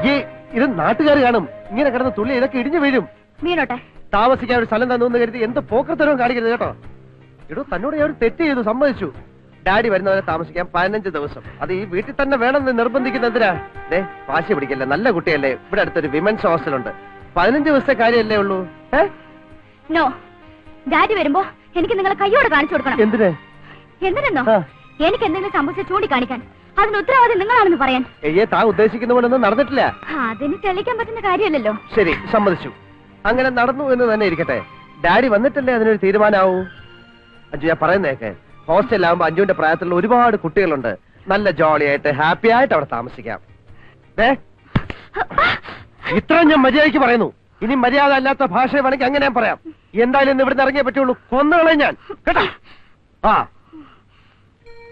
അയ്യേ, ഇത് നാട്ടുകാർ കാണും. ഇങ്ങനെ കിടന്ന തുള്ളി ഇതൊക്കെ ഇടിഞ്ഞു വീഴും. വീണോട്ടെ. താമസിക്കാൻ ഒരു സ്ഥലം തന്നു കരുതി എന്ത് പോക്കത്തരവും കാണിക്കരുത് കേട്ടോ. ഇടോ, തന്നോട് ഞാൻ ഒരു തെറ്റ് ചെയ്തു, സമ്മതിച്ചു. ഡാഡി വരുന്നവരെ താമസിക്കാൻ 15 ദിവസം. അത് ഈ വീട്ടിൽ തന്നെ വേണമെന്ന് നിർബന്ധിക്കുന്ന എന്തിനാ? വാശി പിടിക്കല്ലേ, നല്ല കുട്ടിയല്ലേ. ഇവിടെ അടുത്തൊരു വിമൻസ് ഹോസ്റ്റലുണ്ട്. 15 ദിവസത്തെ കാര്യമല്ലേ ഉള്ളൂ. നോ, ഡാഡി വരുമ്പോ എനിക്ക് നിങ്ങളെ കയ്യോടെ കാണിച്ചു കൊടുക്കണം. എന്തിനെന്നോ? എനിക്ക് എന്തെങ്കിലും സംഭവിച്ച ചൂണ്ടിക്കാണിക്കാൻ. അതിന് ഉത്തരവാദി നിങ്ങളാണെന്ന് പറയാൻ. താൻ ഉദ്ദേശിക്കുന്ന പോലെ ഒന്നും നടന്നിട്ടില്ല. അതിന് തെളിയിക്കാൻ പറ്റുന്ന കാര്യമല്ലല്ലോ. ശരി, സമ്മതിച്ചു. അങ്ങനെ നടന്നു എന്ന് തന്നെ ഇരിക്കട്ടെ. ഡാഡി വന്നിട്ടല്ലേ അതിനൊരു തീരുമാനമാവൂ. അഞ്ജു, ഞാൻ പറയുന്നേക്കെ, ഹോസ്റ്റലിലാവുമ്പോ അഞ്ജുവിന്റെ പ്രായത്തിലുള്ള ഒരുപാട് കുട്ടികളുണ്ട്. നല്ല ജോളിയായിട്ട് ഹാപ്പി ആയിട്ട് അവിടെ താമസിക്കാം. ഇത്രയും ഞാൻ മര്യാദയ്ക്ക് പറയുന്നു. ഇനി മര്യാദ അല്ലാത്ത ഭാഷ വേണമെങ്കിൽ അങ്ങനെ ഞാൻ പറയാം. എന്തായാലും ഇന്ന് ഇവിടുന്ന് ഇറങ്ങിയേ പറ്റുള്ളൂ. കൊന്നുകളെ ഞാൻ കേട്ടോ.